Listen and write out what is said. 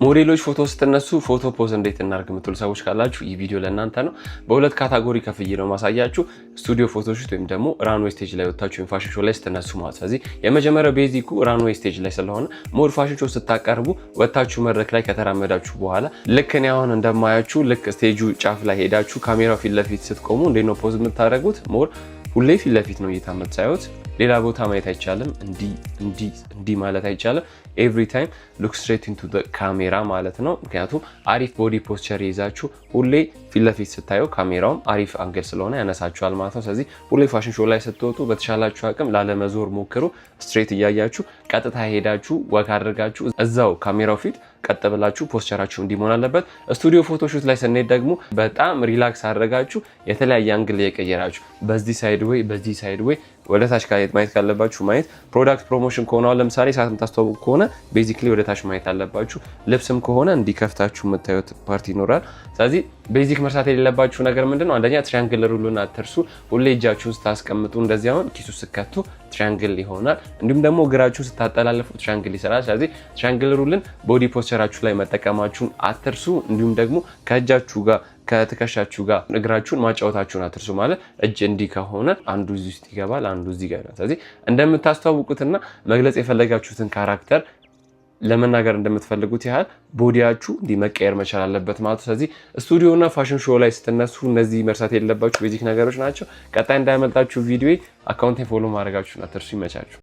ሞዴሎች ፎቶ ስትነሱ ፎቶ ፖዝ እንዴት እናርግ የምትሉ ሰዎች ካላችሁ ይህ ቪዲዮ ለእናንተ ነው። በሁለት ካታጎሪ ከፍዬ ነው ማሳያችሁ። ስቱዲዮ ፎቶሹት ወይም ደግሞ ራንዌይ ስቴጅ ላይ ወጣችሁ ወይም ፋሽን ሾው ላይ ስትነሱ ማለት። ስለዚህ የመጀመሪያው ቤዚኩ ራንዌይ ስቴጅ ላይ ስለሆነ ሞር ፋሽን ሾው ስታቀርቡ ወጣችሁ መድረክ ላይ ከተራመዳችሁ በኋላ ልክ እኔ አሁን እንደማያችሁ ልክ ስቴጁ ጫፍ ላይ ሄዳችሁ ካሜራው ፊት ለፊት ስትቆሙ እንዴት ነው ፖዝ የምታደርጉት? ሞር ሁሌ ፊት ለፊት ነው እይታ የምትሳዩት። ሌላ ቦታ ማየት አይቻልም። እንዲ ማለት አይቻልም። ኤቭሪ ታይም ሉክ ስትሬት ኢንቱ ዘ ካሜራ ማለት ነው። ምክንያቱም አሪፍ ቦዲ ፖስቸር ይዛችሁ ሁሌ ፊት ለፊት ስታዩ ካሜራውም አሪፍ አንግል ስለሆነ ያነሳችኋል ማለት ነው። ስለዚህ ሁሌ ፋሽን ሾው ላይ ስትወጡ በተሻላችሁ አቅም ላለመዞር ሞክሩ። ስትሬት እያያችሁ ቀጥታ ሄዳችሁ ወክ አድርጋችሁ እዛው ካሜራው ፊት ቀጥ ብላችሁ ፖስቸራችሁ እንዲሆን አለበት። ስቱዲዮ ፎቶሹት ላይ ስንሄድ ደግሞ በጣም ሪላክስ አድርጋችሁ የተለያየ አንግል እየቀየራችሁ በዚህ ሳይድ ወይ ወደ ታች ማየት ካለባችሁ ማየት። ፕሮዳክት ፕሮሞሽን ከሆነ ለምሳሌ ሰዓት የምታስተዋውቁ ከሆነ ቤዚክሊ ወደ ታች ማየት አለባችሁ። ልብስም ከሆነ እንዲከፍታችሁ የምታዩት ፓርቲ ይኖራል። ስለዚህ ቤዚክ መርሳት የሌለባችሁ ነገር ምንድነው? አንደኛ ትሪያንግል ሩልን አትርሱ። ሁሌ እጃችሁን ስታስቀምጡ እንደዚህ አሁን ኪሱ ስከቱ ትሪያንግል ይሆናል። እንዲሁም ደግሞ እግራችሁን ስታጠላልፉ ትሪያንግል ይሰራል። ስለዚህ ትሪያንግል ሩልን ቦዲ ፖስቸራችሁ ላይ መጠቀማችሁን አትርሱ። እንዲሁም ደግሞ ከእጃችሁ ጋር ከትከሻችሁ ጋር እግራችሁን ማጫወታችሁን አትርሱ። ማለት እጅ እንዲህ ከሆነ አንዱ እዚህ ውስጥ ይገባል፣ አንዱ እዚህ ይገባል። ስለዚህ እንደምታስተዋውቁትና መግለጽ የፈለጋችሁትን ካራክተር ለመናገር እንደምትፈልጉት ያህል ቦዲያችሁ እንዲህ መቀየር መቻል አለበት ማለት። ስለዚህ ስቱዲዮና ፋሽን ሾው ላይ ስትነሱ እነዚህ መርሳት የሌለባችሁ ቤዚክ ነገሮች ናቸው። ቀጣይ እንዳያመልጣችሁ ቪዲዮ አካውንቴን ፎሎ ማድረጋችሁን አትርሱ። ይመቻችሁ።